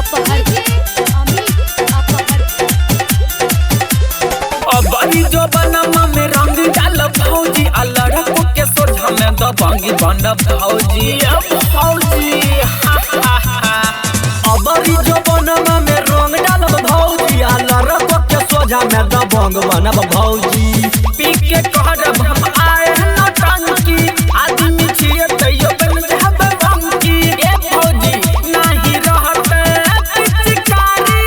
अपहर अमित अपहर। अबरी जो बनम में रंग डाल भौजी आ लड़को के सोझा में दबंगी बन भौजी भौजी अबरी जो बनम में रंग डाल भौजी आ लड़को के सोझा में दबंग बनब भौजी। पी के कहब हम आए न टंकी आदमी छिए तैयो बन जाब बंकी। ए भौजी नहीं रहते पिचकारी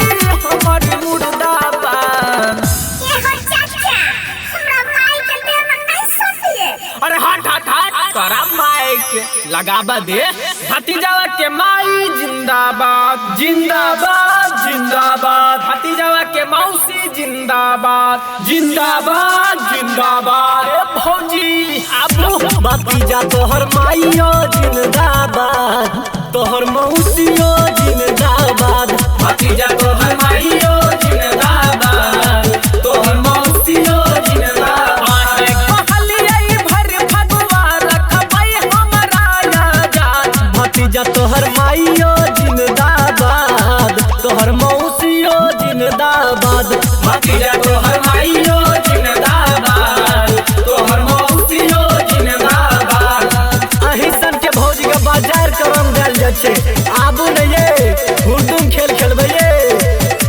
हमर मुर्दाबाद। अरे हट हट हट तोरा माइक लगाबा दे। भतीजावा के माई जिंदाबाद जिंदाबाद जिंदाबाद। भतीजावा के मौसी जिंदाबाद जिंदाबाद जिंदाबाद। ए भौजी आबू भतीजा तोहर माईयो जिंदाबाद तोहर मौसियो जिंदाबाद। भतीजा तोहर माईयो जिंदाबाद तोहर मौसियो जिंदाबाद। भतीजा तोहर माईयो जिंदाबाद तोहर मौसियो जिंदाबाद। भतीजा तोहर माईयो जिंदाबाद तोहर मौसियो जिंदाबाद। अही सन के भौजी के बाजार करम देल जाइ छै। आबू ने ये हुरदुम खेल खेलबै ये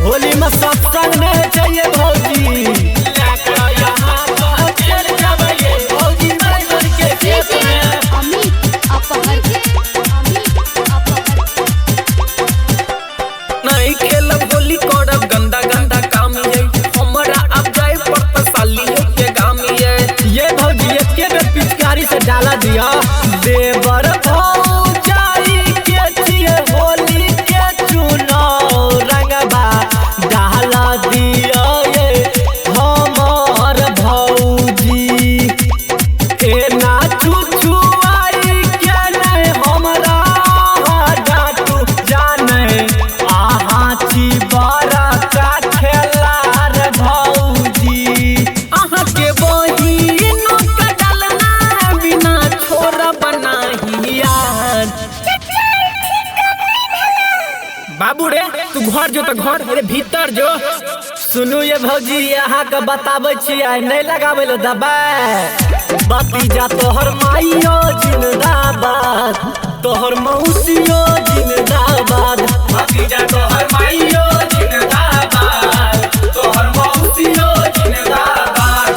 होली में सत्संग नहीं चाहिए भौजी। अमित अपहर नहीं खेलब होली करब गंदा गंदा काम ये हमरा अब जाए पड़ता सालियों के गाम ये भौजी एके बेर पिचकारी से डाला दिया। देवर भौजाई के छिए होली के चुनाव रंगबा डाला दिया ये हमर भौजी। ए ना छुछुआई के नहीं हमरा डाटू जाने आहा छी बड़ा का खेलार भौजी। आहा के बहिनो के डालना बिना छोरा बनाहिया। बाबू रे तू घर जो तो घर रे भीतर जो। सुनू ये भौजी यहाँ के बताबै छियै नहीं लगाबै लो दबाई। भतीजा तोहर माईयो जिंदाबाद तोहर मौसियो जिंदाबाद। भतीजा तोहर माईयो जिंदाबाद तोहर मौसियो जिंदाबाद।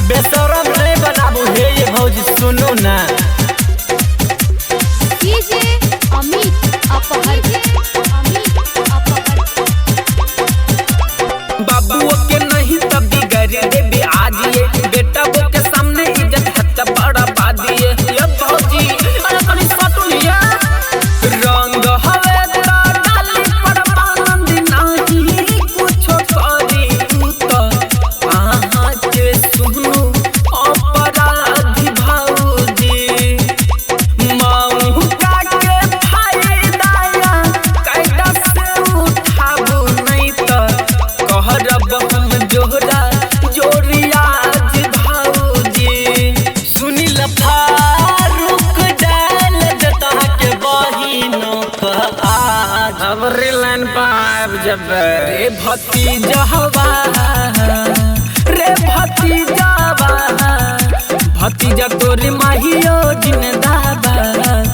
बेशरम नहीं बनाबू हे ये भौजी सुनू ना। अमित अपहर अमित अपहर। बाबुओ के नहीं तब बिगड़ देबे आज ये बेटा वो के सामने इज्जत हत्ता बड़ा बादिए। ये भौजी अरे कनी सटुलिया रंग हवे ता डाली पर आनंद नाही कुछ करी तू तो आहा के सुनु अपराधी भौजी। माऊ का के फायदा कैदा से उठाबू नहीं तो कहरब हम जोहरा जोरिया भौजी। सुनील फारूक डाल देता के बहिनों का आज अब रिलाइन पार जब रे भतीजावा रे भतीजावा। भतीजा तोरी माहियो जिंदाबाद